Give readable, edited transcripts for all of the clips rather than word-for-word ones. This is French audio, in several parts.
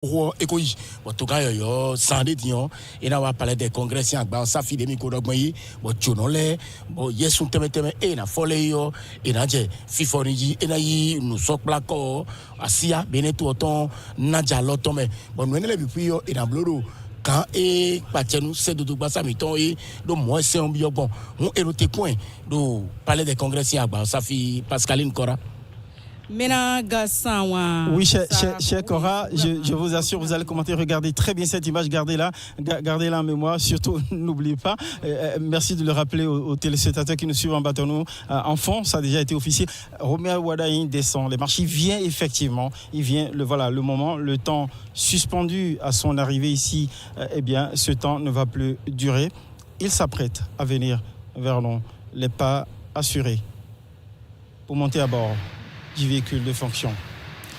Écoute, bon, tout cas, sans dédion, et là, on va parler des congrès, si on ça fait des micros d'ogmaï, bon, tchonolé, bon, yes, on teme, et na folle, et na je, fiforiji, et na y, nous sok blako, asia, benetu autant, na jaloto, mais, bon, nous, les puis, et na bloro, quand, et, nous, c'est de tout basa, miton, et, donc, moi, c'est un bio bon, on est le point, donc, parler des congrès, si on ça fait Pascaline Cora. Oui, cher Cora, je vous assure, vous allez commenter, regardez très bien cette image, gardez-la en mémoire, surtout n'oubliez pas. Merci de le rappeler aux téléspectateurs qui nous suivent en bâton. En fond, ça a déjà été officiel. Roméo Wadaï descend, les marches, il vient effectivement, le moment, le temps suspendu à son arrivée ici, ce temps ne va plus durer. Il s'apprête à venir vers nous, les pas assurés pour monter à bord du véhicule de fonction,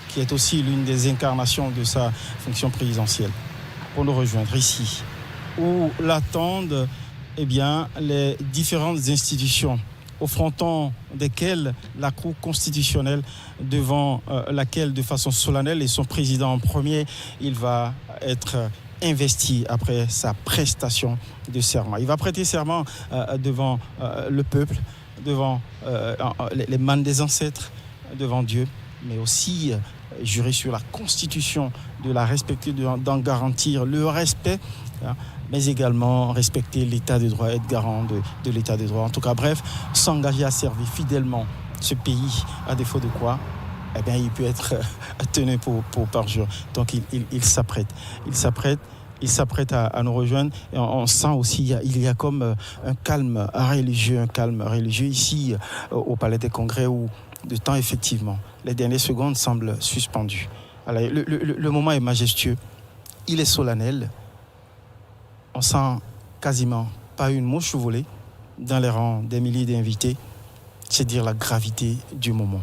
qui est aussi l'une des incarnations de sa fonction présidentielle, pour nous rejoindre ici, où l'attendent les différentes institutions, au fronton desquelles la Cour constitutionnelle, devant laquelle, de façon solennelle, et son président en premier, il va être investi après sa prestation de serment. Il va prêter serment devant le peuple, devant les mânes des ancêtres, devant Dieu, mais aussi jurer sur la Constitution, de la respecter, d'en garantir le respect, mais également respecter l'état de droit, être garant de l'état de droit. En tout cas, bref, s'engager à servir fidèlement ce pays, à défaut de quoi, il peut être tenu pour parjure. Donc il s'apprête. Il s'apprête à nous rejoindre et on sent aussi il y a comme un calme religieux ici au Palais des Congrès où de temps effectivement les dernières secondes semblent suspendues. Alors, le moment est majestueux, il est solennel, on sent quasiment pas une mouche volée dans les rangs des milliers d'invités. C'est dire la gravité du moment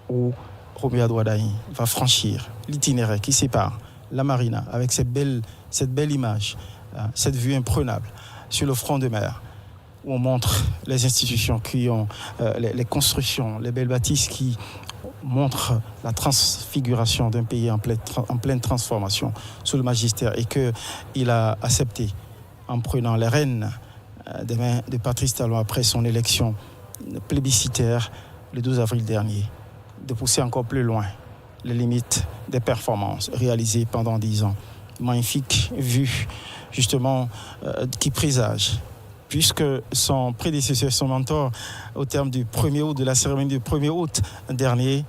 où Roméo Wadaï va franchir l'itinéraire qui sépare la marina avec cette belle image, cette vue imprenable sur le front de mer, où on montre les institutions qui ont les constructions, les belles bâtisses qui montrent la transfiguration d'un pays en pleine transformation sous le magistère, et qu'il a accepté en prenant les rênes des mains de Patrice Talon après son élection plébiscitaire le 12 avril dernier, de pousser encore plus loin les limites des performances réalisées pendant 10 ans. Magnifique vue, justement, qui présage, puisque son prédécesseur, son mentor, au terme du 1er août, de la cérémonie du 1er août dernier,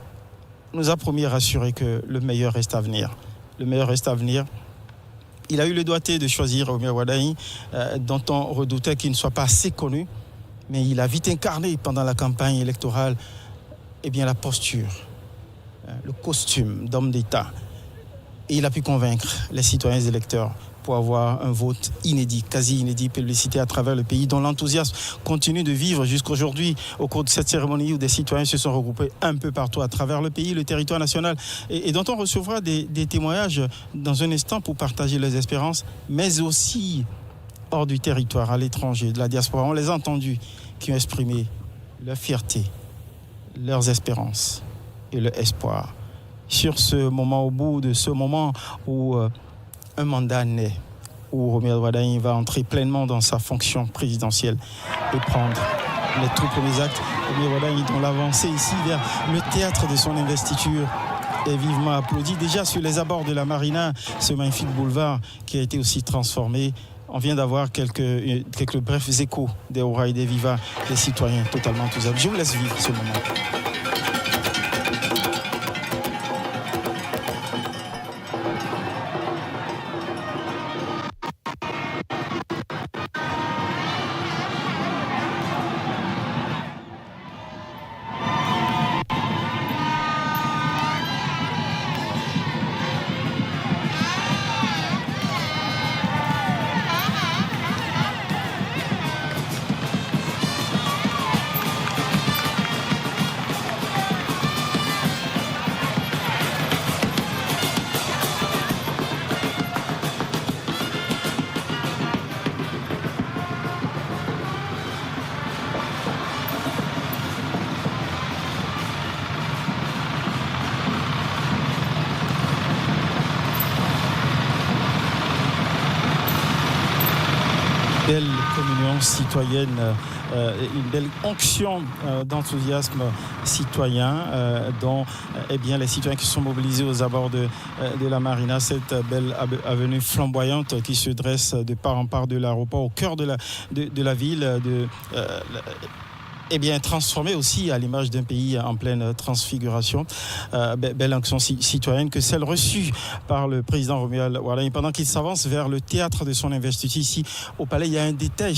nous a promis et rassuré que le meilleur reste à venir. Le meilleur reste à venir. Il a eu le doigté de choisir Roméo Wadaï, dont on redoutait qu'il ne soit pas assez connu, mais il a vite incarné pendant la campagne électorale la posture, le costume d'homme d'État. Et il a pu convaincre les citoyens électeurs pour avoir un vote inédit, quasi inédit, publicité à travers le pays, dont l'enthousiasme continue de vivre jusqu'aujourd'hui au cours de cette cérémonie où des citoyens se sont regroupés un peu partout à travers le pays, le territoire national, et dont on recevra des témoignages dans un instant pour partager leurs espérances, mais aussi hors du territoire, à l'étranger, de la diaspora. On les a entendus qui ont exprimé leur fierté, leurs espérances et leur espoir sur ce moment, au bout de ce moment où un mandat naît, où Roméo Wadaï va entrer pleinement dans sa fonction présidentielle et prendre les tout premiers actes. Roméo Wadaï, dont l'avancée ici vers le théâtre de son investiture est vivement applaudi. Déjà sur les abords de la marina, ce magnifique boulevard qui a été aussi transformé. On vient d'avoir quelques brefs échos des hurrahs et des vivas des citoyens totalement enthousiastes. Je vous laisse vivre ce moment. belle communion citoyenne, une belle onction d'enthousiasme citoyen dont les citoyens qui sont mobilisés aux abords de la marina, cette belle avenue flamboyante qui se dresse de part en part de l'aéroport, au cœur de la ville, transformé aussi à l'image d'un pays en pleine transfiguration. Belle action citoyenne que celle reçue par le président Romuald Wardani. Pendant qu'il s'avance vers le théâtre de son investiture ici au palais, il y a un détail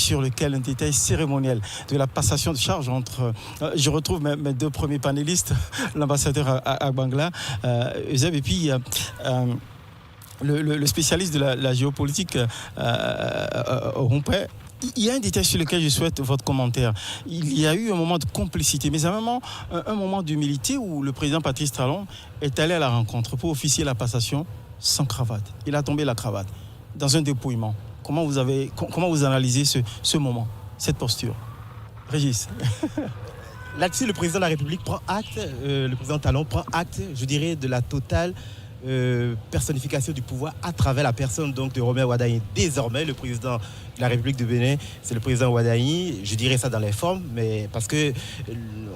cérémoniel de la passation de charge entre... je retrouve mes deux premiers panélistes, l'ambassadeur Agbangla, Euseb, et puis... le spécialiste de la géopolitique, Rompé. Il y a un détail sur lequel je souhaite votre commentaire. Il y a eu un moment de complicité, mais un moment d'humilité où le président Patrice Talon est allé à la rencontre pour officier la passation sans cravate. Il a tombé la cravate dans un dépouillement. Comment vous analysez ce moment, cette posture? Régis. Là-dessus, le président de la République prend acte, le président Talon prend acte, je dirais, de la totale personnification du pouvoir à travers la personne donc de Romuald Wardani. Désormais, le président de la République de Bénin, c'est le président Wardani. Je dirais ça dans les formes, mais parce que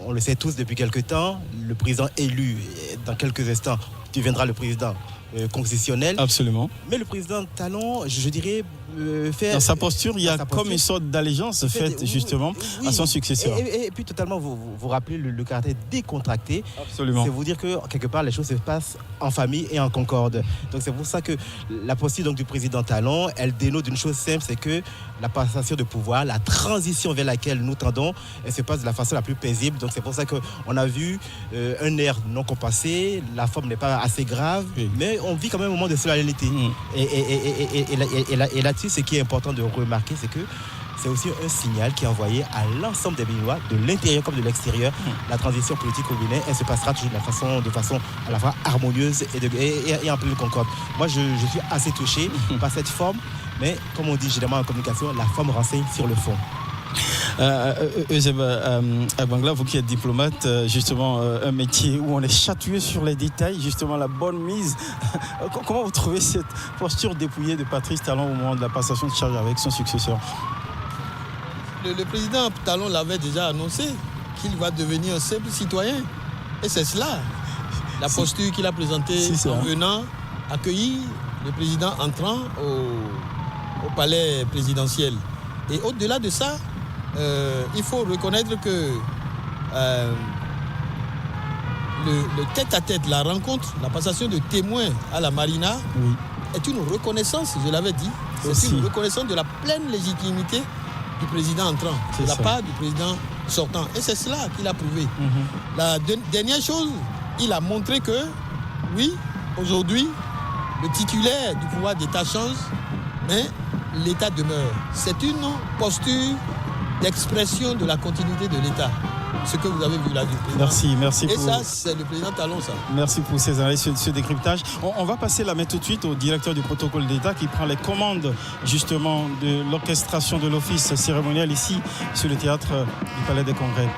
on le sait tous depuis quelque temps, le président élu, dans quelques instants, deviendra le président constitutionnel. Absolument. Mais le président Talon, je dirais, fait... Dans sa posture, il y a comme une sorte d'allégeance faite justement à son successeur. Et puis totalement, vous rappelez le caractère décontracté. Absolument. C'est vous dire que quelque part, les choses se passent en famille et en concorde. Donc c'est pour ça que la posture donc, du président Talon, elle dénote d'une chose simple, c'est que la passation de pouvoir, la transition vers laquelle nous tendons, elle se passe de la façon la plus paisible. Donc c'est pour ça qu'on a vu un air non compassé, la forme n'est pas assez grave, oui. Mais on vit quand même un moment de solennité. Et là-dessus, ce qui est important de remarquer, c'est que c'est aussi un signal qui est envoyé à l'ensemble des Béninois, de l'intérieur comme de l'extérieur. La transition politique au Bénin, elle se passera toujours de façon à la fois harmonieuse et en pleine concorde. Moi, je suis assez touché par cette forme, mais comme on dit généralement en communication, la forme renseigne sur le fond. Euseb Agbangla, vous qui êtes diplomate, justement un métier où on est chatouillé sur les détails, justement la bonne mise. Comment vous trouvez cette posture dépouillée de Patrice Talon au moment de la passation de charge avec son successeur? Le président Talon l'avait déjà annoncé qu'il va devenir un simple citoyen. Et c'est cela, la posture qu'il a présentée en venant accueillir le président entrant au palais présidentiel. Et au-delà de ça, il faut reconnaître que le tête-à-tête, la rencontre, la passation de témoins à la Marina est une reconnaissance, je l'avais dit, c'est une reconnaissance de la pleine légitimité du président entrant, de la part du président sortant. Et c'est cela qu'il a prouvé. La dernière chose, il a montré que, oui, aujourd'hui, le titulaire du pouvoir d'État change, mais l'État demeure. C'est une posture d'expression de la continuité de l'État. Ce que vous avez vu là du président. Merci. Et ça, c'est le président Talon, ça. Merci pour ces analyses, ce décryptage. On va passer la main tout de suite au directeur du protocole d'État qui prend les commandes justement de l'orchestration de l'office cérémonial ici sur le théâtre du Palais des Congrès.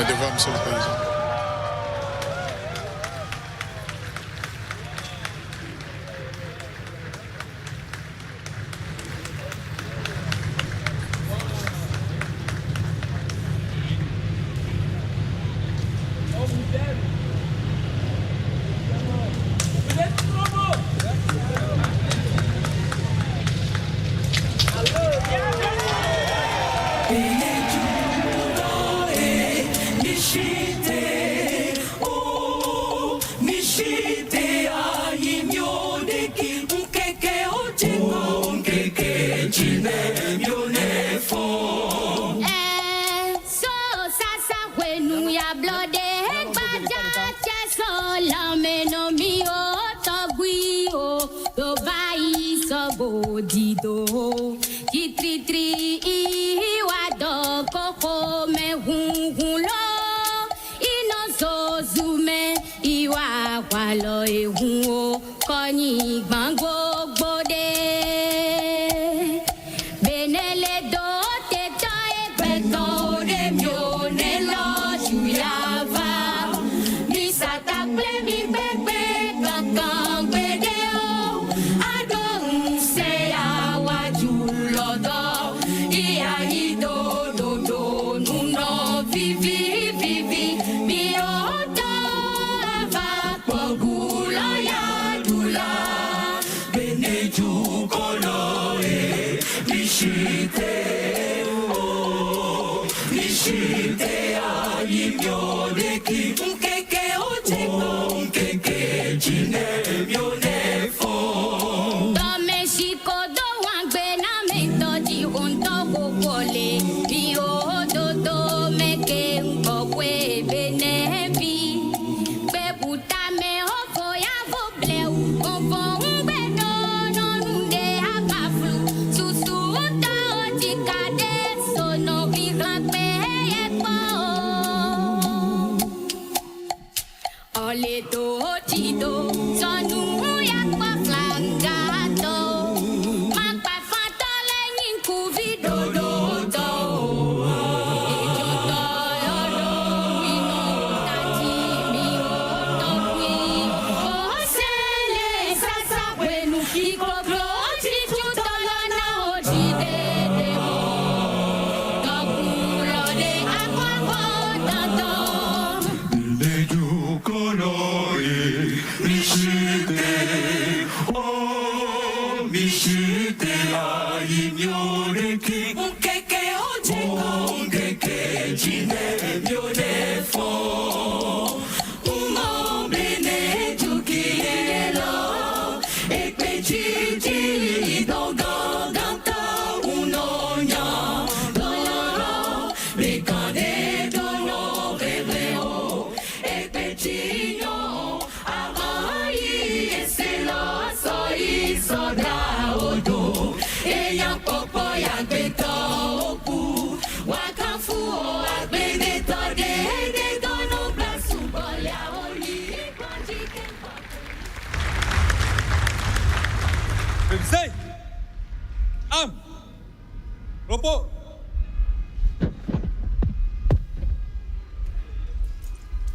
mes devoirs, Monsieur le Président.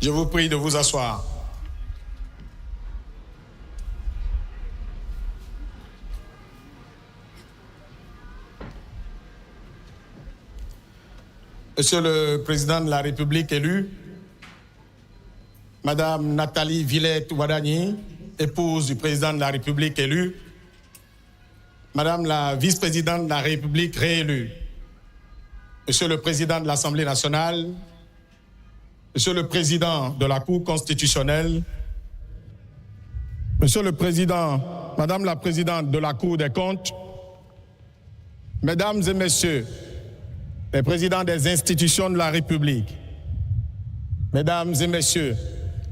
Je vous prie de vous asseoir. Monsieur le Président de la République élu, Madame Nathalie Villette-Ouadani, épouse du Président de la République élu, Madame la Vice-Présidente de la République réélue, Monsieur le Président de l'Assemblée nationale, Monsieur le Président de la Cour constitutionnelle, Monsieur le Président, Madame la Présidente de la Cour des comptes, Mesdames et Messieurs, les présidents des institutions de la République, Mesdames et Messieurs,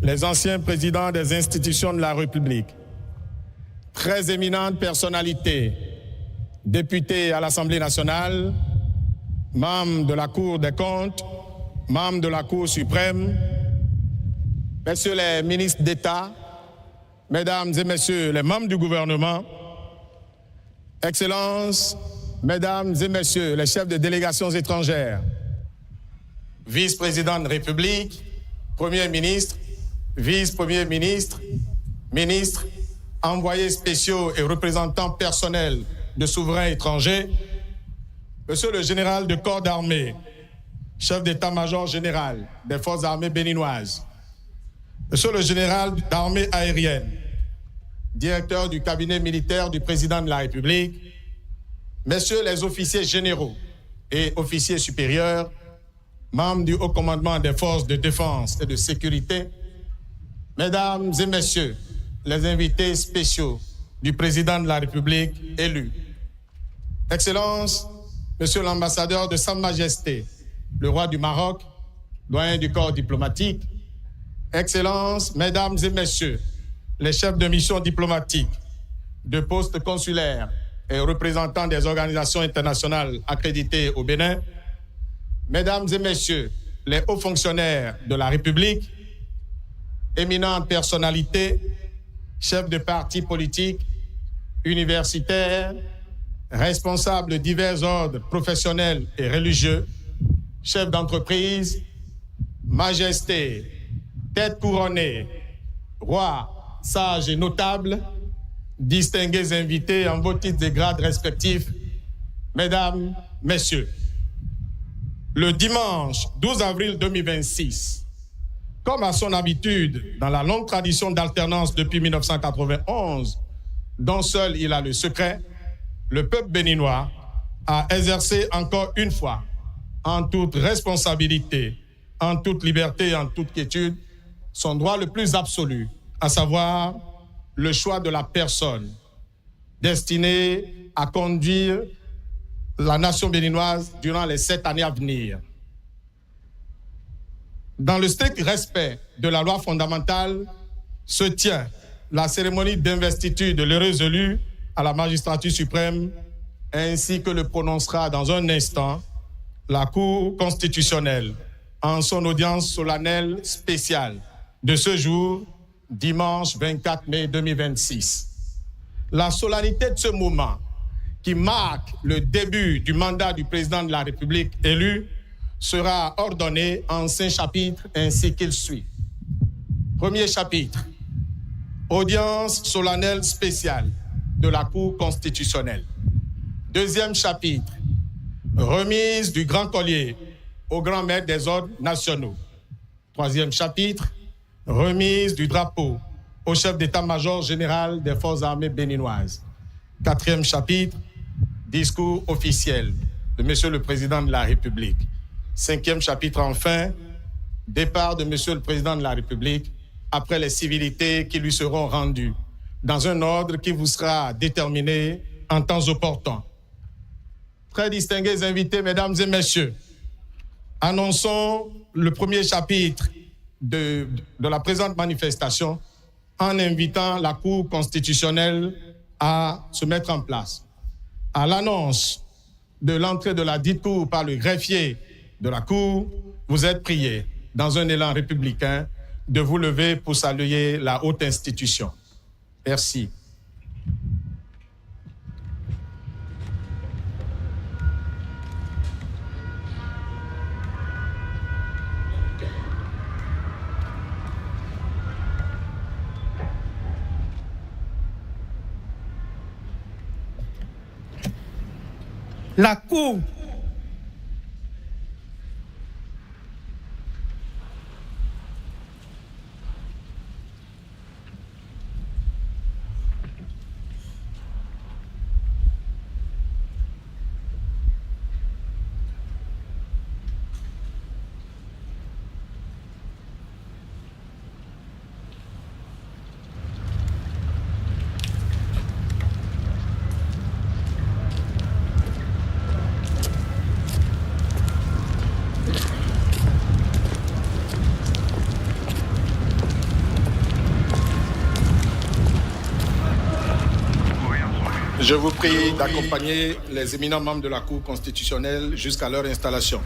les anciens présidents des institutions de la République, très éminentes personnalités, députés à l'Assemblée nationale, membres de la Cour des comptes, membres de la Cour suprême, Messieurs les ministres d'État, Mesdames et Messieurs les membres du gouvernement, Excellences, Mesdames et Messieurs les chefs de délégations étrangères, vice-président de République, Premier ministre, vice-premier ministre, ministres, envoyés spéciaux et représentants personnels de souverains étrangers, Monsieur le général de corps d'armée, chef d'état-major général des forces armées béninoises, Monsieur le général d'armée aérienne, directeur du cabinet militaire du président de la République, Messieurs les officiers généraux et officiers supérieurs, membres du haut commandement des forces de défense et de sécurité, Mesdames et Messieurs les invités spéciaux du président de la République élu, Excellences, Monsieur l'ambassadeur de Sa Majesté, le roi du Maroc, doyen du corps diplomatique, Excellences, Mesdames et Messieurs, les chefs de mission diplomatique, de postes consulaires et représentants des organisations internationales accréditées au Bénin, Mesdames et Messieurs, les hauts fonctionnaires de la République, éminentes personnalités, chefs de partis politiques, universitaires, responsables de divers ordres professionnels et religieux, chefs d'entreprise, majestés, têtes couronnées, rois, sages et notables, distingués invités en vos titres et grades respectifs, Mesdames, Messieurs. Le dimanche 12 avril 2026, comme à son habitude dans la longue tradition d'alternance depuis 1991, dont seul il a le secret, le peuple béninois a exercé encore une fois, en toute responsabilité, en toute liberté et en toute quiétude, son droit le plus absolu, à savoir le choix de la personne destinée à conduire la nation béninoise durant les 7 années à venir. Dans le strict respect de la loi fondamentale, se tient la cérémonie d'investiture de l'heureux élu à la magistrature suprême, ainsi que le prononcera dans un instant la Cour constitutionnelle en son audience solennelle spéciale de ce jour, dimanche 24 mai 2026. La solennité de ce moment, qui marque le début du mandat du président de la République élu, sera ordonnée en 5 chapitres ainsi qu'il suit. Premier chapitre, audience solennelle spéciale de la Cour constitutionnelle. Deuxième chapitre, remise du grand collier au grand maître des ordres nationaux. Troisième chapitre, remise du drapeau au chef d'état-major général des forces armées béninoises. Quatrième chapitre, discours officiel de Monsieur le Président de la République. Cinquième chapitre, enfin, départ de Monsieur le Président de la République après les civilités qui lui seront rendues, dans un ordre qui vous sera déterminé en temps opportun. Très distingués invités, Mesdames et Messieurs, annonçons le premier chapitre de la présente manifestation en invitant la Cour constitutionnelle à se mettre en place. À l'annonce de l'entrée de la dite Cour par le greffier de la Cour, vous êtes priés, dans un élan républicain, de vous lever pour saluer la haute institution. Merci. La Cour Je vous prie d'accompagner les éminents membres de la Cour constitutionnelle jusqu'à leur installation.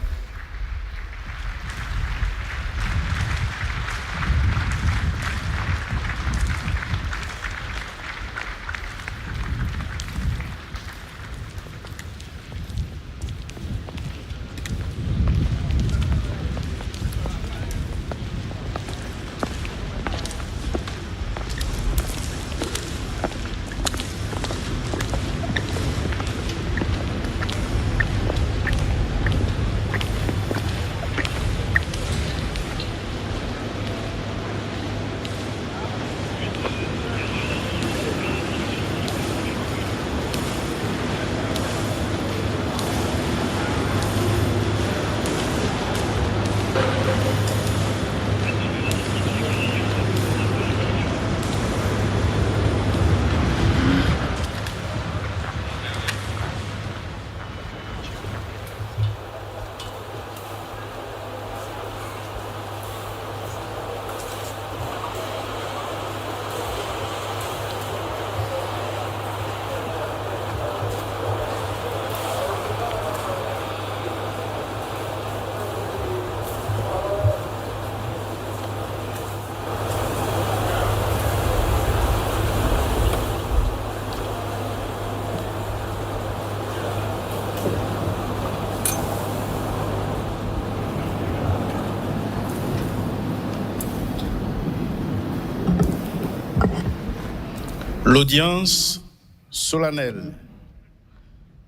L'audience solennelle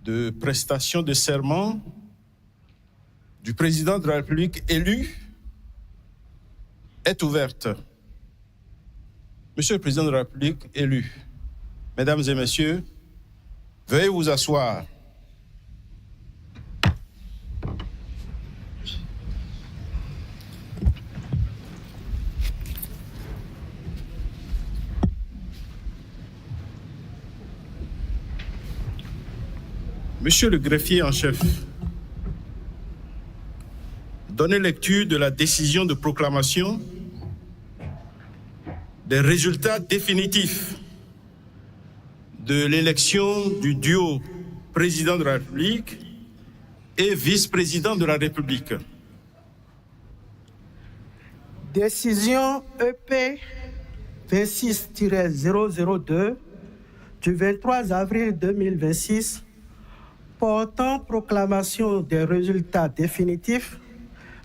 de prestation de serment du président de la République élu est ouverte. Monsieur le président de la République élu, mesdames et messieurs, veuillez vous asseoir. Monsieur le greffier en chef, donnez lecture de la décision de proclamation des résultats définitifs de l'élection du duo président de la République et vice-président de la République. Décision EP 26-002 du 23 avril 2026 portant proclamation des résultats définitifs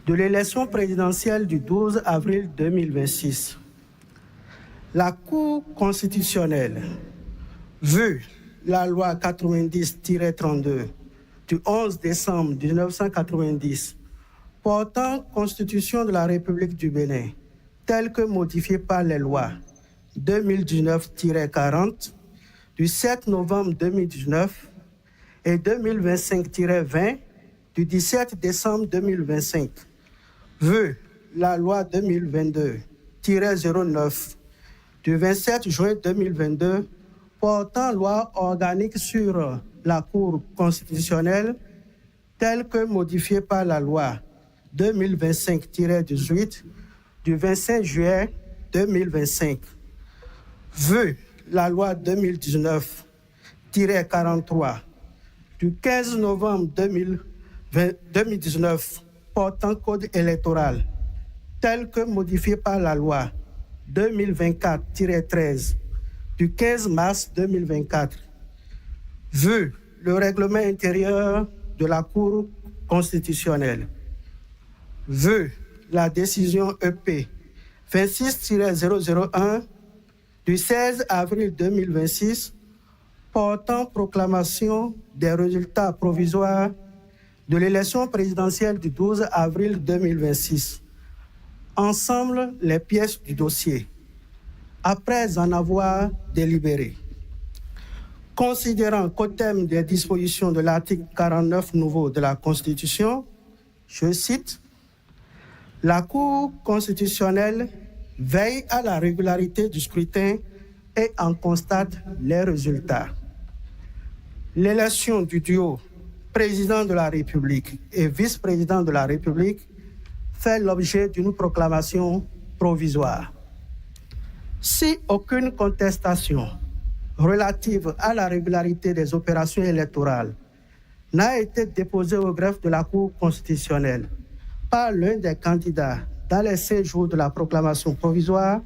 de l'élection présidentielle du 12 avril 2026. La Cour constitutionnelle, vu la loi 90-32 du 11 décembre 1990 portant Constitution de la République du Bénin, telle que modifiée par les lois 2019-40 du 7 novembre 2019 et 2025-20 du 17 décembre 2025, vu la loi 2022-09 du 27 juin 2022 portant loi organique sur la Cour constitutionnelle telle que modifiée par la loi 2025-18 du 25 juillet 2025, vu la loi 2019-43 du 15 novembre 2019 portant code électoral tel que modifié par la loi 2024-13 du 15 mars 2024, vu le règlement intérieur de la Cour constitutionnelle, vu la décision EP 26-001 du 16 avril 2026 portant proclamation des résultats provisoires de l'élection présidentielle du 12 avril 2026. Ensemble, les pièces du dossier, après en avoir délibéré. Considérant qu'au terme des dispositions de l'article 49 nouveau de la Constitution, je cite, « La Cour constitutionnelle veille à la régularité du scrutin et en constate les résultats. L'élection du duo président de la République et vice-président de la République fait l'objet d'une proclamation provisoire. Si aucune contestation relative à la régularité des opérations électorales n'a été déposée au greffe de la Cour constitutionnelle par l'un des candidats dans les 5 jours de la proclamation provisoire,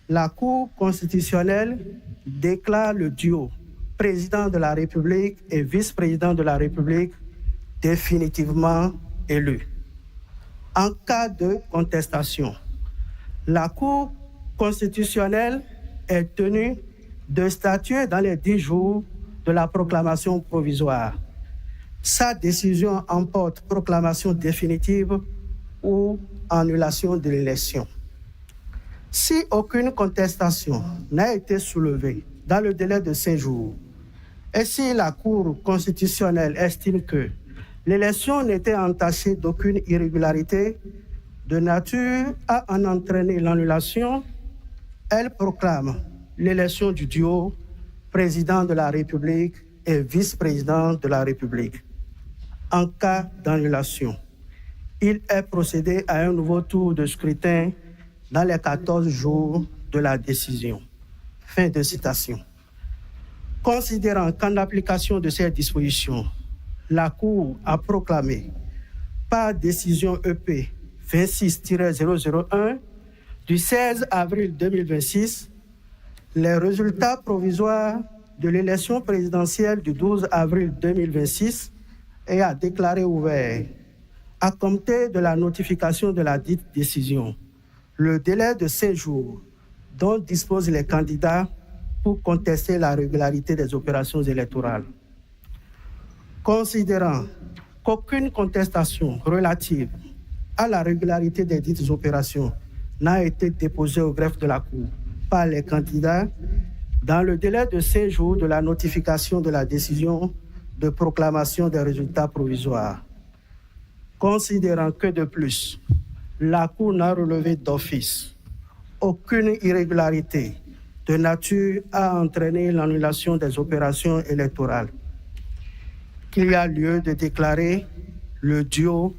la Cour constitutionnelle déclare le duo président de la République et vice-président de la République définitivement élu. En cas de contestation, la Cour constitutionnelle est tenue de statuer dans les 10 jours de la proclamation provisoire. Sa décision emporte proclamation définitive ou annulation de l'élection. Si aucune contestation n'a été soulevée dans le délai de 5 jours, et si la Cour constitutionnelle estime que l'élection n'était entachée d'aucune irrégularité de nature à en entraîner l'annulation, elle proclame l'élection du duo président de la République et vice-président de la République. En cas d'annulation, il est procédé à un nouveau tour de scrutin dans les 14 jours de la décision. Fin de citation. Considérant qu'en application de ces dispositions, la Cour a proclamé par décision EP 26-001 du 16 avril 2026 les résultats provisoires de l'élection présidentielle du 12 avril 2026 et a déclaré ouvert, à compter de la notification de la dite décision, le délai de 5 jours dont disposent les candidats pour contester la régularité des opérations électorales. Considérant qu'aucune contestation relative à la régularité des dites opérations n'a été déposée au greffe de la Cour par les candidats dans le délai de 5 jours de la notification de la décision de proclamation des résultats provisoires. Considérant que de plus, la Cour n'a relevé d'office aucune irrégularité de nature à entraîner l'annulation des opérations électorales, qu'il y a lieu de déclarer le duo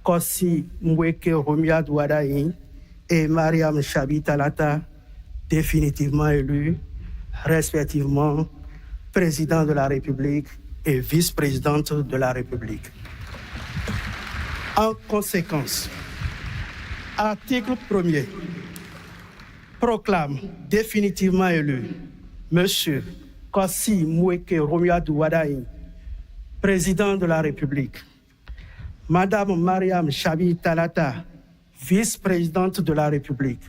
Kossi Mbweke Romiad Wadayi et Mariam Chabi Talata définitivement élus, respectivement président de la République et vice-présidente de la République. En conséquence, article 1er proclame définitivement élu M. Kossi Mbweke Romiad Wadayi, président de la République, Madame Mariam Chabi Talata, vice-présidente de la République.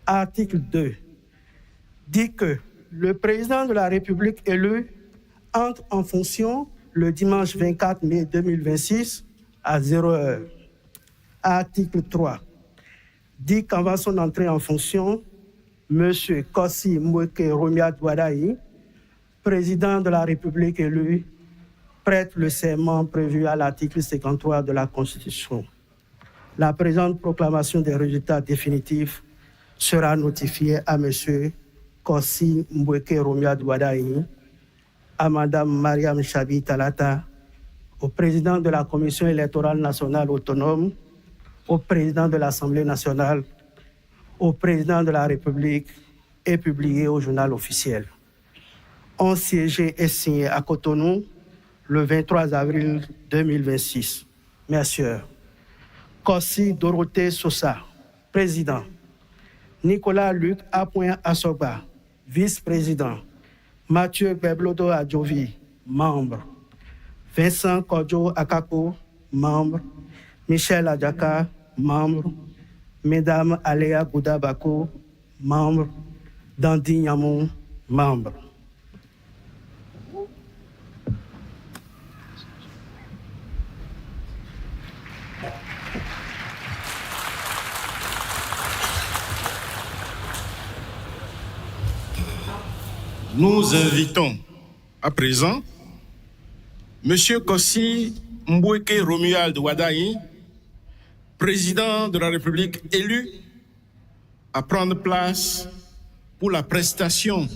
Article 2 dit que le président de la République élu entre en fonction le dimanche 24 mai 2026 à 0h. Article 3 dit qu'avant son entrée en fonction, M. Kossi Mbweke Romiad Wadayi, président de la République élu, prête le serment prévu à l'article 53 de la Constitution. La présente proclamation des résultats définitifs sera notifiée à M. Kossi Mbweke Romiad Wadayi, à Mme Mariam Chabi Talata, au président de la Commission électorale nationale autonome, au président de l'Assemblée nationale, au président de la République et publié au journal officiel. Ont siégé et signé à Cotonou le 23 avril 2026. Messieurs, Kossi Dorothée Sosa, président. Nicolas Luc Apoin Assoba, vice-président. Mathieu Beblodo Adjovi, membre. Vincent Kodjo Akako, membre. Michel Adjaka, membre. Mesdames Aléa Boudabako, membre. Dandy Nyamon, membre. Nous invitons à présent M. Kossi Mbweke Romuald Wadayi, président de la République élu, à prendre place pour la prestation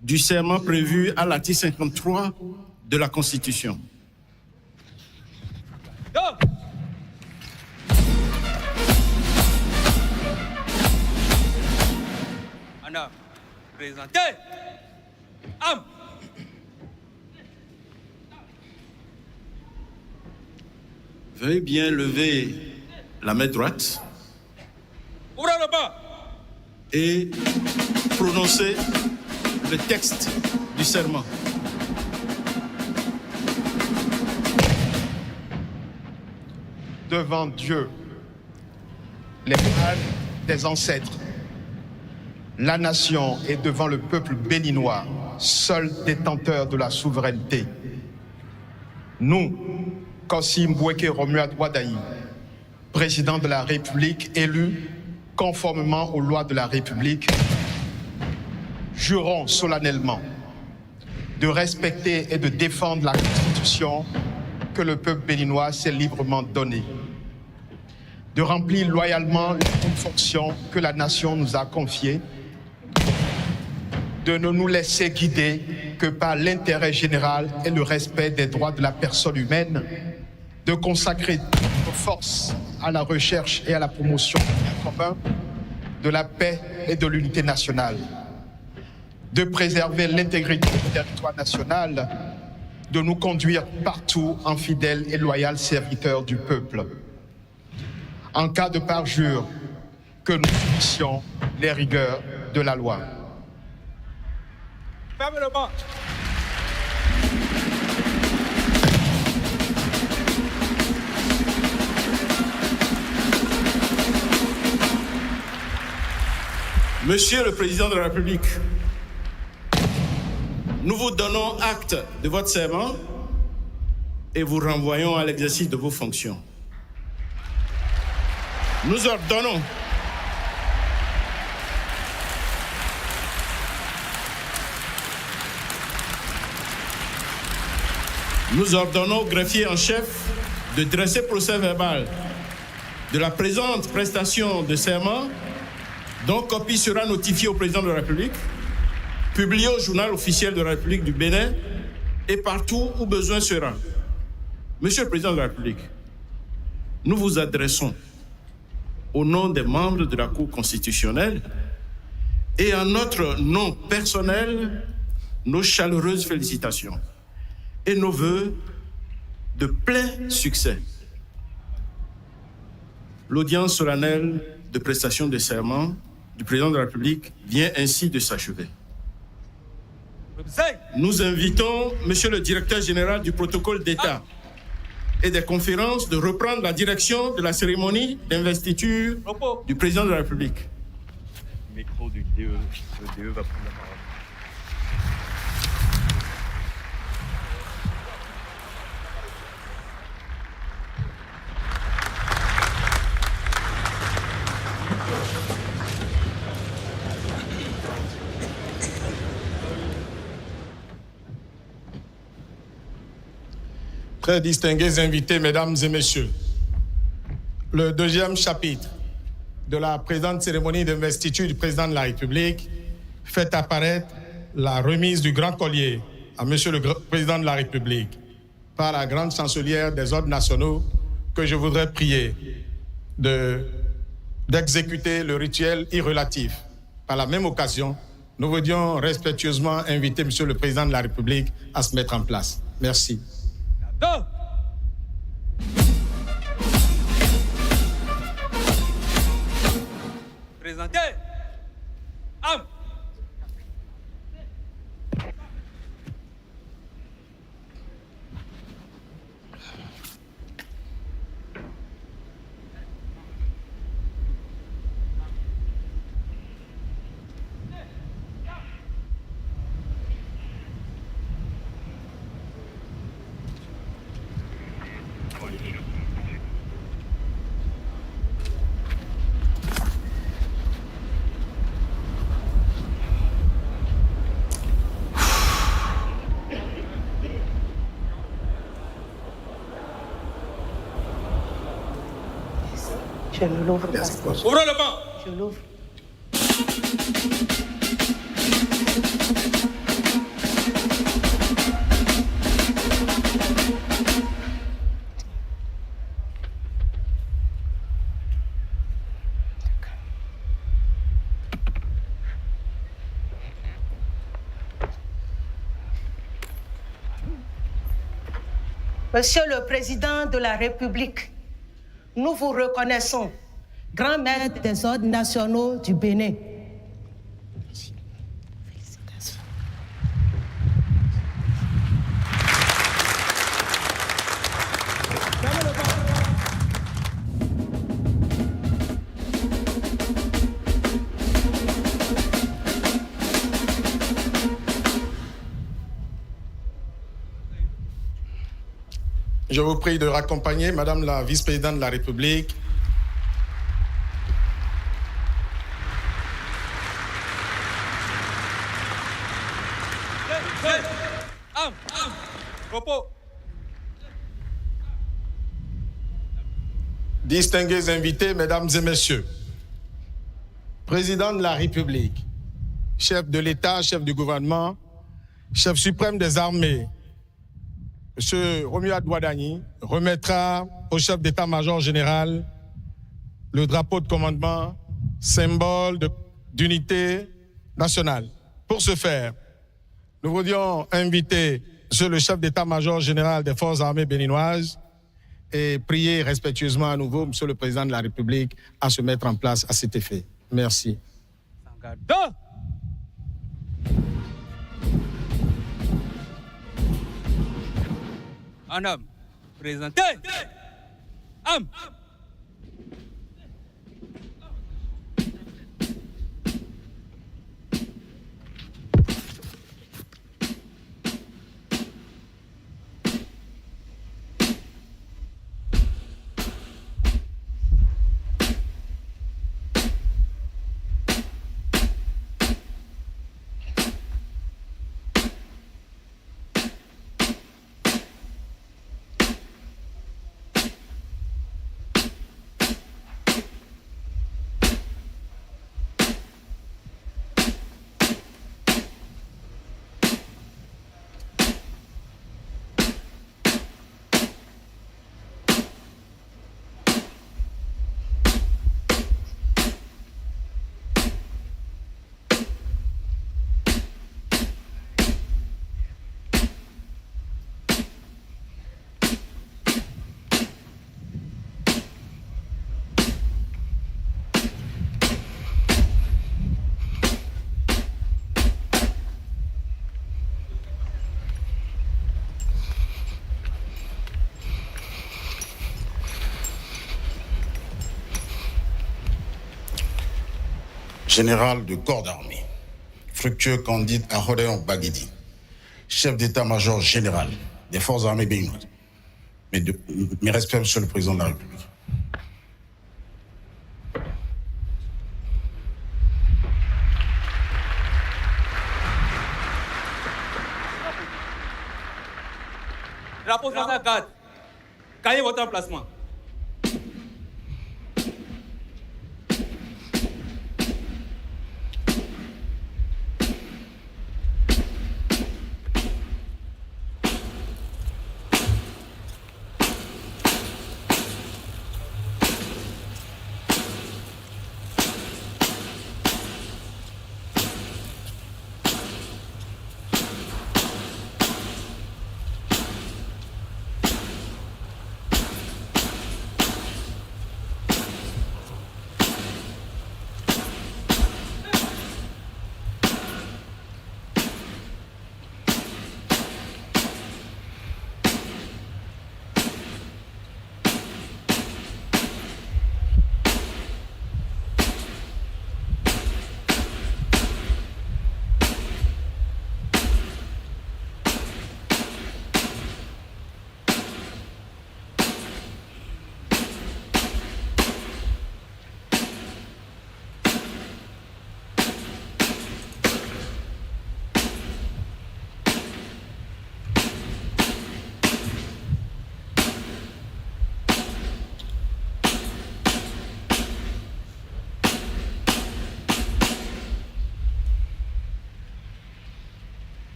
du serment prévu à l'article 53 de la Constitution. Anna, présentez. Am. Veuillez bien lever la main droite Ouvrez le bas et prononcer le texte du serment. Devant Dieu, les mâles des ancêtres, la nation et devant le peuple béninois, seul détenteur de la souveraineté. Nous, Kossi Mbweke Romuald Wadayi, président de la République élu conformément aux lois de la République, jurons solennellement de respecter et de défendre la Constitution que le peuple béninois s'est librement donnée, de remplir loyalement les fonctions que la nation nous a confiées, de ne nous laisser guider que par l'intérêt général et le respect des droits de la personne humaine, de consacrer nos forces à la recherche et à la promotion du bien commun, de la paix et de l'unité nationale, de préserver l'intégrité du territoire national, de nous conduire partout en fidèles et loyaux serviteurs du peuple. En cas de parjure, que nous subissions les rigueurs de la loi. Fermez le banc. Monsieur le Président de la République, nous vous donnons acte de votre serment et vous renvoyons à l'exercice de vos fonctions. Nous ordonnons au greffier en chef de dresser procès verbal de la présente prestation de serment, dont copie sera notifiée au président de la République, publiée au journal officiel de la République du Bénin et partout où besoin sera. Monsieur le président de la République, nous vous adressons au nom des membres de la Cour constitutionnelle et en notre nom personnel nos chaleureuses félicitations et nos vœux de plein succès. L'audience solennelle de prestation de serment du président de la République vient ainsi de s'achever. Nous invitons Monsieur le directeur général du protocole d'État et des conférences de reprendre la direction de la cérémonie d'investiture du président de la République. Le micro du DE, le DE va prendre la parole. Très distingués invités, mesdames et messieurs, le deuxième chapitre de la présente cérémonie d'investiture du président de la République fait apparaître la remise du grand collier à monsieur le président de la République par la grande chancelière des ordres nationaux que je voudrais prier d'exécuter le rituel irrelatif. Par la même occasion, nous voulions respectueusement inviter monsieur le président de la République à se mettre en place. Merci. Présentez. Am. Je ne l'ouvre pas. Ouvrez le banc. Je l'ouvre. Monsieur le Président de la République, nous vous reconnaissons, grand maître des ordres nationaux du Bénin. Félicitations. Je vous prie de raccompagner Madame la vice-présidente de la République. Am. Repos. Distingués invités, mesdames et messieurs, président de la République, chef de l'État, chef du gouvernement, chef suprême des armées, M. Romuald Wadani remettra au chef d'état-major général le drapeau de commandement, symbole d'unité nationale. Pour ce faire, nous voulions inviter M. le chef d'état-major général des forces armées béninoises et prier respectueusement à nouveau M. le président de la République à se mettre en place à cet effet. Merci. En homme. Présentez. Am. général de corps d'armée, fructueux Candide Ahodeon Baguedi, chef d'état-major général des forces armées béninoises. Mes respects, Monsieur le Président de la République. Drapeau sur sa garde. Gagnez votre emplacement.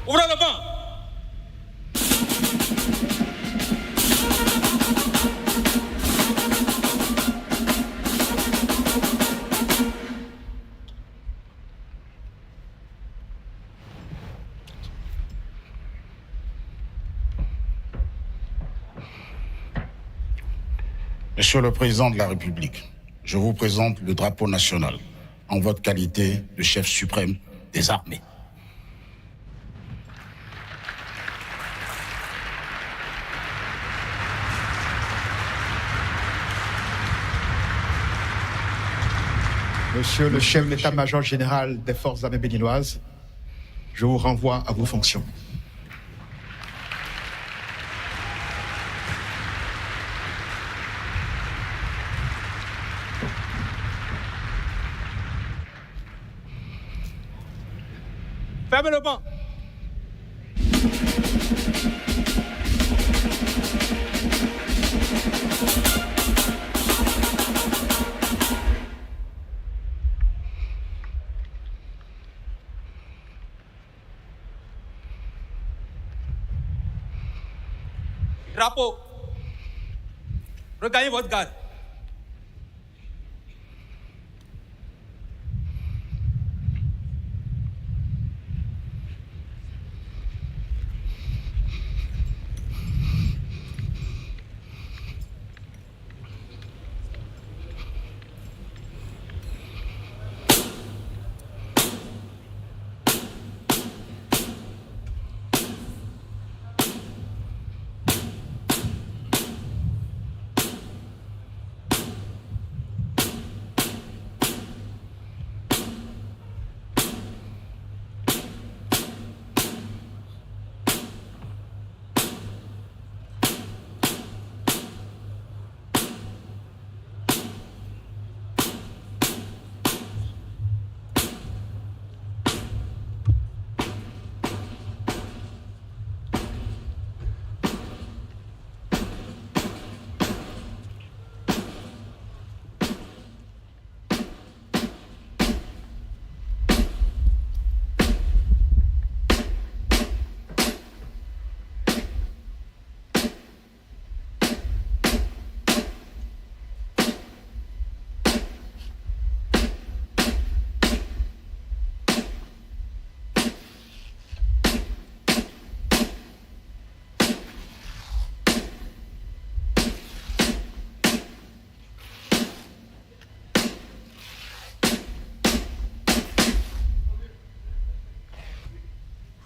Ouvrez le banc. Monsieur le Président de la République, je vous présente le drapeau national en votre qualité de chef suprême des armées. Monsieur le chef d'état-major général des forces armées béninoises, je vous renvoie à vos fonctions. Fermez le banc. Drapeau. Regagnez votre garde.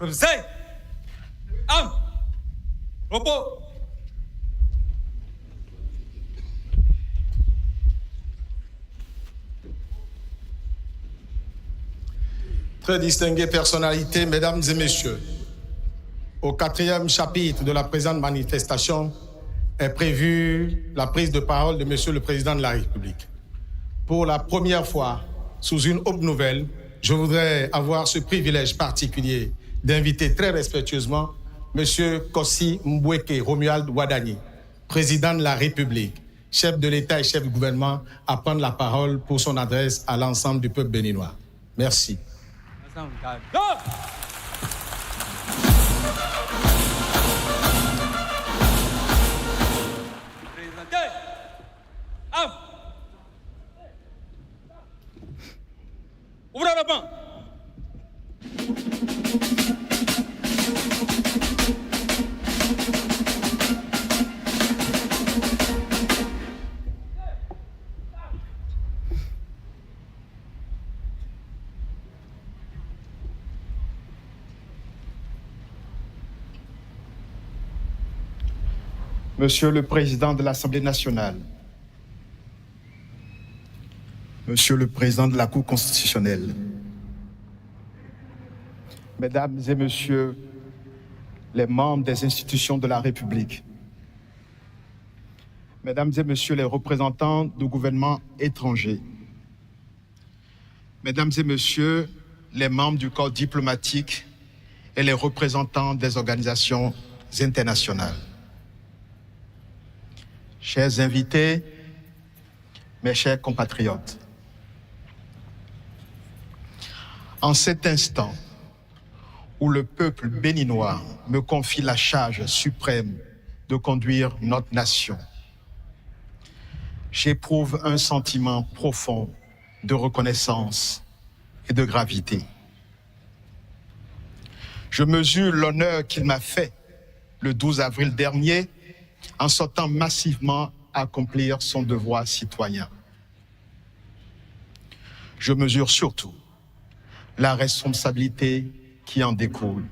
Zay, Am, repos. Très distinguées personnalités, mesdames et messieurs, au 4e chapitre de la présente manifestation est prévue la prise de parole de Monsieur le Président de la République. Pour la première fois, sous une haute nouvelle, je voudrais avoir ce privilège particulier d'inviter très respectueusement Monsieur Kossi Mbweke Romuald Wadani, Président de la République, chef de l'État et chef du gouvernement, à prendre la parole pour son adresse à l'ensemble du peuple béninois. Merci. Ouvrez le banc. Monsieur le Président de l'Assemblée nationale, Monsieur le Président de la Cour constitutionnelle, Mesdames et Messieurs les membres des institutions de la République, Mesdames et Messieurs les représentants du gouvernement étranger, Mesdames et Messieurs les membres du corps diplomatique et les représentants des organisations internationales, chers invités, mes chers compatriotes, en cet instant où le peuple béninois me confie la charge suprême de conduire notre nation, j'éprouve un sentiment profond de reconnaissance et de gravité. Je mesure l'honneur qu'il m'a fait le 12 avril dernier en sortant massivement accomplir son devoir citoyen. Je mesure surtout la responsabilité qui en découle.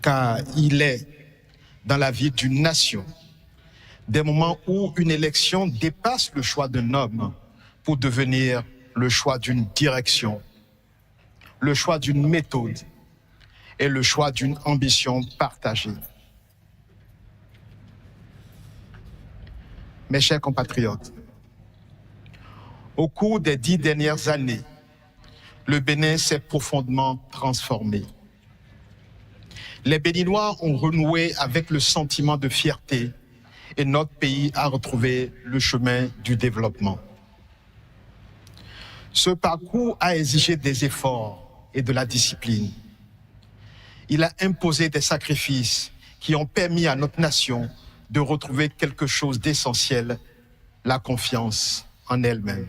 Car il est dans la vie d'une nation des moments où une élection dépasse le choix d'un homme pour devenir le choix d'une direction, le choix d'une méthode et le choix d'une ambition partagée. Mes chers compatriotes, au cours des 10 dernières années, le Bénin s'est profondément transformé. Les Béninois ont renoué avec le sentiment de fierté et notre pays a retrouvé le chemin du développement. Ce parcours a exigé des efforts et de la discipline. Il a imposé des sacrifices qui ont permis à notre nation de retrouver quelque chose d'essentiel, la confiance en elle-même.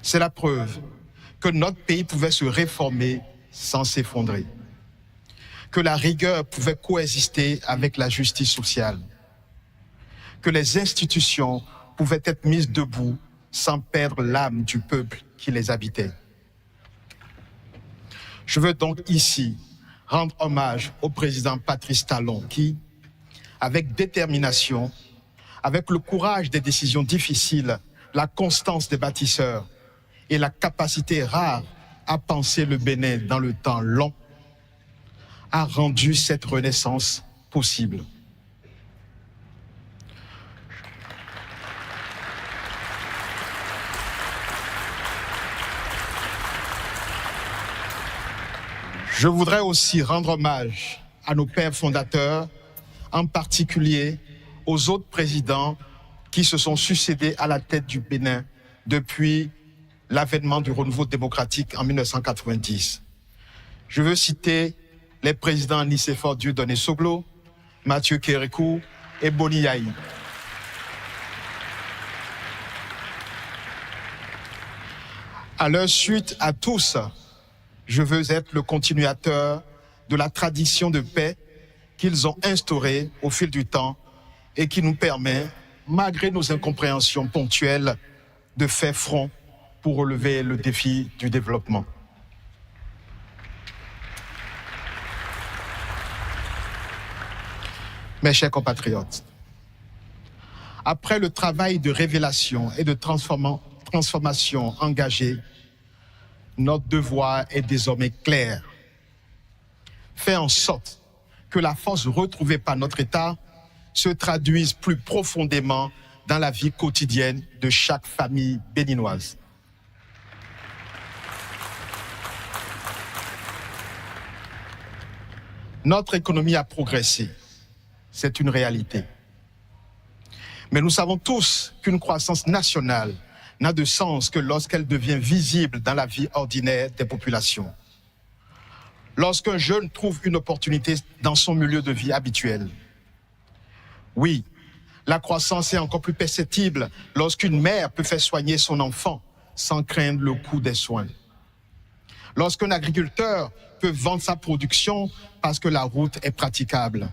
C'est la preuve que notre pays pouvait se réformer sans s'effondrer, que la rigueur pouvait coexister avec la justice sociale, que les institutions pouvaient être mises debout sans perdre l'âme du peuple qui les habitait. Je veux donc ici rendre hommage au président Patrice Talon qui, avec détermination, avec le courage des décisions difficiles, la constance des bâtisseurs et la capacité rare à penser le Bénin dans le temps long, a rendu cette renaissance possible. Je voudrais aussi rendre hommage à nos pères fondateurs, en particulier aux autres présidents qui se sont succédés à la tête du Bénin depuis l'avènement du renouveau démocratique en 1990. Je veux citer les présidents Nicéphore Dieudonné Soglo, Mathieu Kérékou et Boni Yahi. À leur suite à tous, je veux être le continuateur de la tradition de paix qu'ils ont instaurée au fil du temps et qui nous permet, malgré nos incompréhensions ponctuelles, de faire front pour relever le défi du développement. Mes chers compatriotes, après le travail de révélation et de transformation engagé, notre devoir est désormais clair. Faire en sorte que la force retrouvée par notre État se traduise plus profondément dans la vie quotidienne de chaque famille béninoise. Notre économie a progressé, c'est une réalité. Mais nous savons tous qu'une croissance nationale n'a de sens que lorsqu'elle devient visible dans la vie ordinaire des populations. Lorsqu'un jeune trouve une opportunité dans son milieu de vie habituel. Oui, la croissance est encore plus perceptible lorsqu'une mère peut faire soigner son enfant sans craindre le coût des soins. Lorsqu'un agriculteur peut vendre sa production parce que la route est praticable.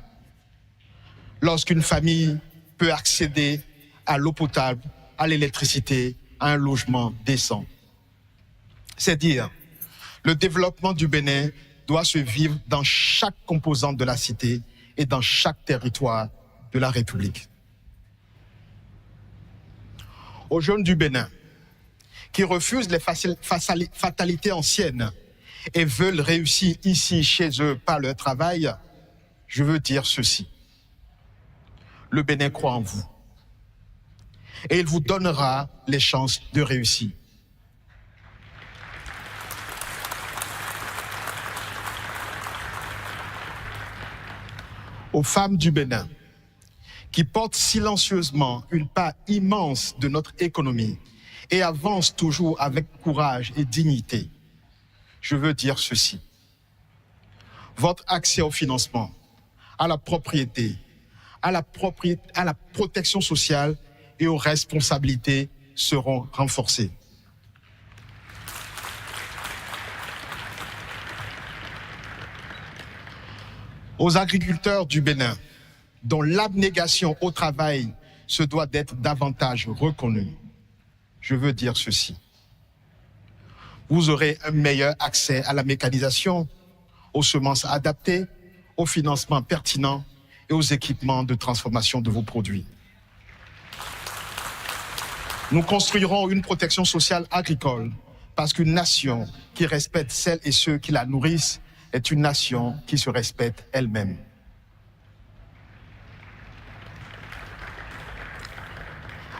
Lorsqu'une famille peut accéder à l'eau potable, à l'électricité, à un logement décent. C'est dire, le développement du Bénin doit se vivre dans chaque composante de la cité et dans chaque territoire de la République. Aux jeunes du Bénin, qui refusent les fatalités anciennes et veulent réussir ici, chez eux, par leur travail, je veux dire ceci. Le Bénin croit en vous. Et il vous donnera les chances de réussir. Aux femmes du Bénin, qui portent silencieusement une part immense de notre économie et avancent toujours avec courage et dignité, je veux dire ceci. Votre accès au financement, à la propriété, à la protection sociale et aux responsabilités seront renforcés. Aux agriculteurs du Bénin, dont l'abnégation au travail se doit d'être davantage reconnue, je veux dire ceci. Vous aurez un meilleur accès à la mécanisation, aux semences adaptées, au financement pertinent et aux équipements de transformation de vos produits. Nous construirons une protection sociale agricole parce qu'une nation qui respecte celles et ceux qui la nourrissent est une nation qui se respecte elle-même.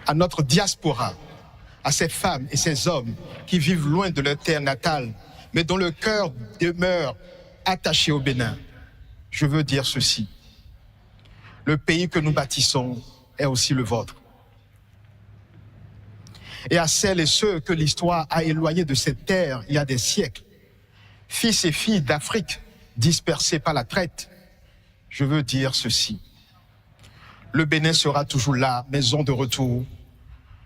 À notre diaspora, à ces femmes et ces hommes qui vivent loin de leur terre natale, mais dont le cœur demeure attaché au Bénin, je veux dire ceci. Le pays que nous bâtissons est aussi le vôtre. Et à celles et ceux que l'histoire a éloignés de cette terre il y a des siècles, fils et filles d'Afrique dispersés par la traite, je veux dire ceci. Le Bénin sera toujours là, maison de retour.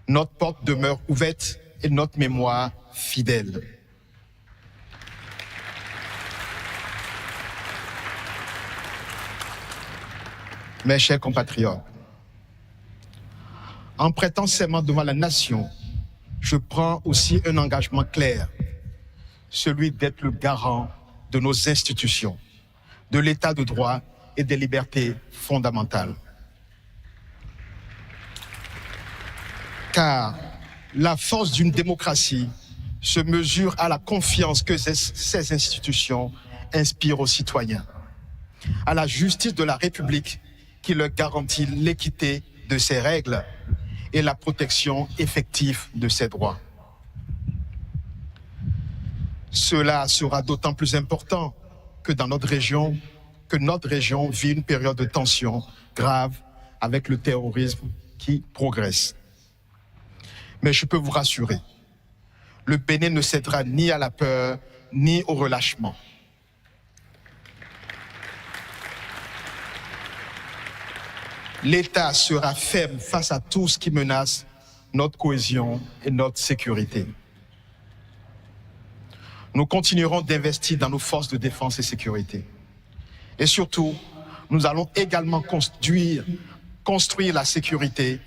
Notre porte demeure ouverte et notre mémoire fidèle. Mes chers compatriotes, en prêtant serment devant la nation, je prends aussi un engagement clair, celui d'être le garant de nos institutions, de l'état de droit et des libertés fondamentales. Car la force d'une démocratie se mesure à la confiance que ces institutions inspirent aux citoyens, à la justice de la République qui leur garantit l'équité de ses règles et la protection effective de ses droits. Cela sera d'autant plus important que notre région vit une période de tension grave avec le terrorisme qui progresse. Mais je peux vous rassurer, le Bénin ne cédera ni à la peur, ni au relâchement. L'État sera ferme face à tout ce qui menace notre cohésion et notre sécurité. Nous continuerons d'investir dans nos forces de défense et sécurité. Et surtout, nous allons également construire la sécurité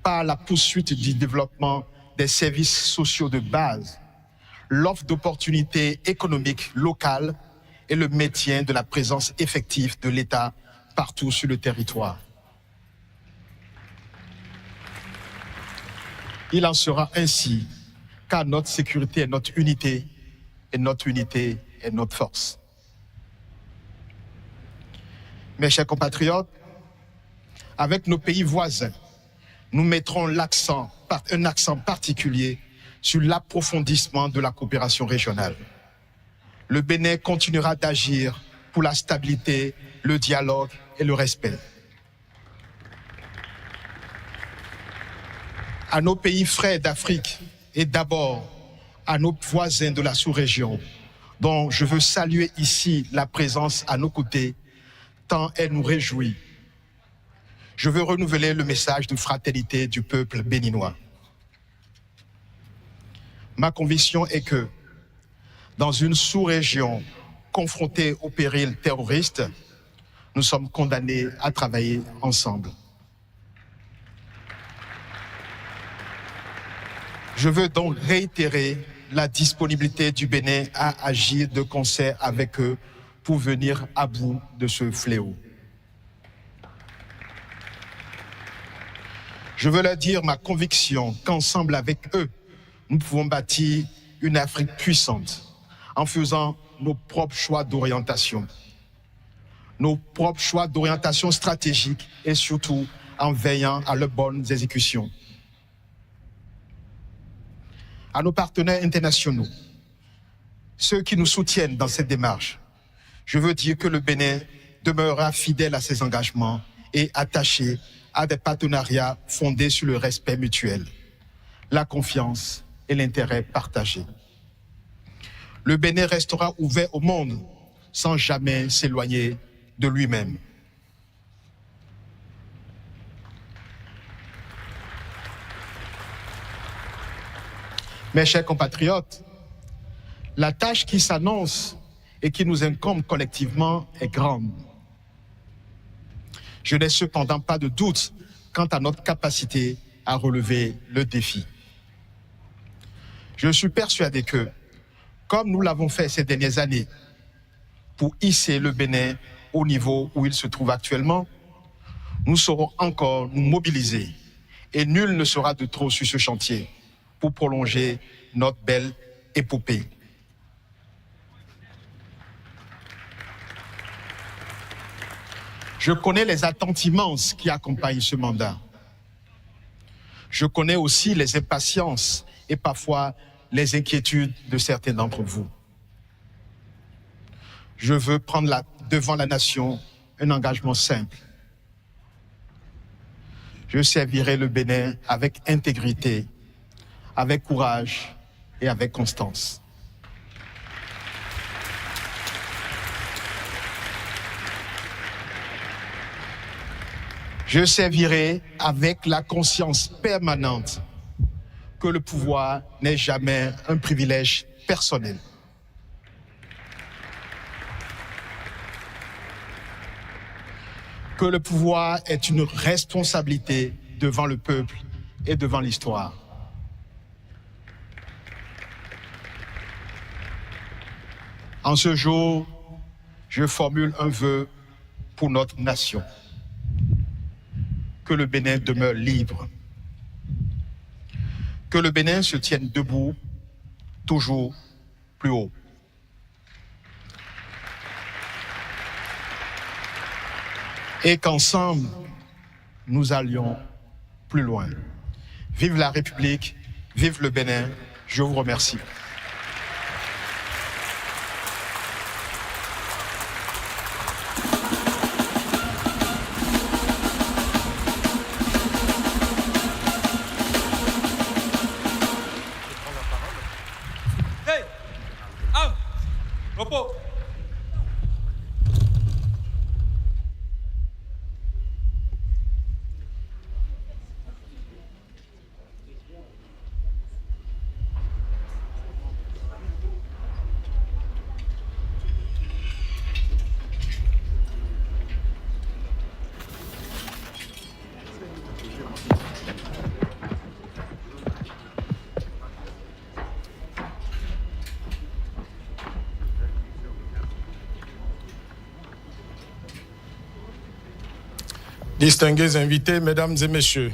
par la poursuite du développement des services sociaux de base, l'offre d'opportunités économiques locales et le maintien de la présence effective de l'État partout sur le territoire. Il en sera ainsi, car notre sécurité est notre unité, et notre unité est notre force. Mes chers compatriotes, avec nos pays voisins, nous mettrons un accent particulier sur l'approfondissement de la coopération régionale. Le Bénin continuera d'agir pour la stabilité, le dialogue et le respect. À nos pays frères d'Afrique et d'abord à nos voisins de la sous-région, dont je veux saluer ici la présence à nos côtés, tant elle nous réjouit. Je veux renouveler le message de fraternité du peuple béninois. Ma conviction est que, dans une sous-région confrontée au péril terroriste, nous sommes condamnés à travailler ensemble. Je veux donc réitérer la disponibilité du Bénin à agir de concert avec eux pour venir à bout de ce fléau. Je veux leur dire ma conviction qu'ensemble avec eux, nous pouvons bâtir une Afrique puissante en faisant nos propres choix d'orientation. Nos propres choix d'orientation stratégique et surtout en veillant à leurs bonnes exécutions. À nos partenaires internationaux, ceux qui nous soutiennent dans cette démarche, je veux dire que le Bénin demeurera fidèle à ses engagements et attaché à des partenariats fondés sur le respect mutuel, la confiance et l'intérêt partagé. Le Bénin restera ouvert au monde sans jamais s'éloigner de lui-même. Mes chers compatriotes, la tâche qui s'annonce et qui nous incombe collectivement est grande. Je n'ai cependant pas de doute quant à notre capacité à relever le défi. Je suis persuadé que, comme nous l'avons fait ces dernières années, pour hisser le Bénin au niveau où il se trouve actuellement, nous saurons encore nous mobiliser et nul ne sera de trop sur ce chantier pour prolonger notre belle épopée. Je connais les attentes immenses qui accompagnent ce mandat. Je connais aussi les impatiences et parfois les inquiétudes de certains d'entre vous. Je veux prendre devant la nation un engagement simple. Je servirai le Bénin avec intégrité, avec courage et avec constance. Je servirai avec la conscience permanente que le pouvoir n'est jamais un privilège personnel. Que le pouvoir est une responsabilité devant le peuple et devant l'histoire. En ce jour, je formule un vœu pour notre nation. Que le Bénin demeure libre. Que le Bénin se tienne debout, toujours plus haut. Et qu'ensemble, nous allions plus loin. Vive la République, vive le Bénin, je vous remercie. Distingués invités, mesdames et messieurs,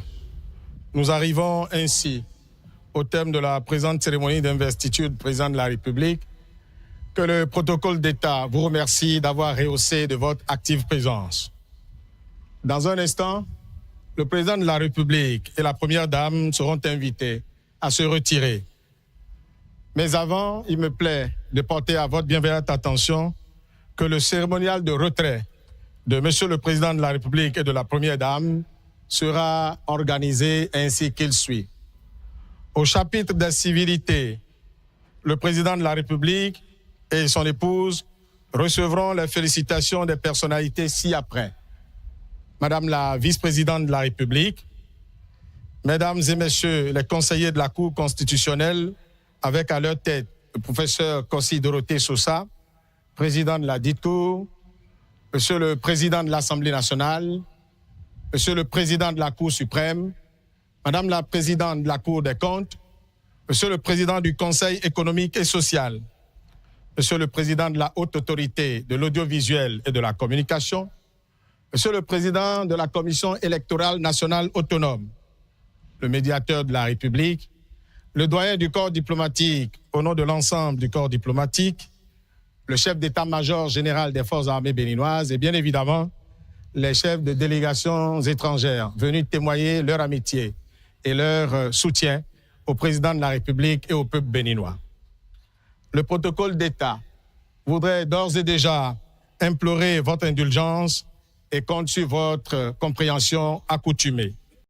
nous arrivons ainsi au terme de la présente cérémonie d'investiture du président de la République, que le protocole d'État vous remercie d'avoir rehaussé de votre active présence. Dans un instant, le président de la République et la première dame seront invités à se retirer. Mais avant, il me plaît de porter à votre bienveillante attention que le cérémonial de retrait de Monsieur le Président de la République et de la Première Dame sera organisé ainsi qu'il suit. Au chapitre des civilités, le Président de la République et son épouse recevront les félicitations des personnalités ci-après. Madame la vice-présidente de la République, Mesdames et Messieurs les conseillers de la Cour constitutionnelle, avec à leur tête le professeur Kossi Dorothée Sosa, président de la dite Cour, Monsieur le Président de l'Assemblée nationale, Monsieur le Président de la Cour suprême, Madame la Présidente de la Cour des comptes, Monsieur le Président du Conseil économique et social, Monsieur le Président de la Haute Autorité de l'audiovisuel et de la communication, Monsieur le Président de la Commission électorale nationale autonome, le médiateur de la République, le doyen du corps diplomatique au nom de l'ensemble du corps diplomatique, le chef d'état-major général des forces armées béninoises et bien évidemment les chefs de délégations étrangères venus témoigner leur amitié et leur soutien au président de la République et au peuple béninois. Le protocole d'État voudrait d'ores et déjà implorer votre indulgence et compte sur votre compréhension accoutumée.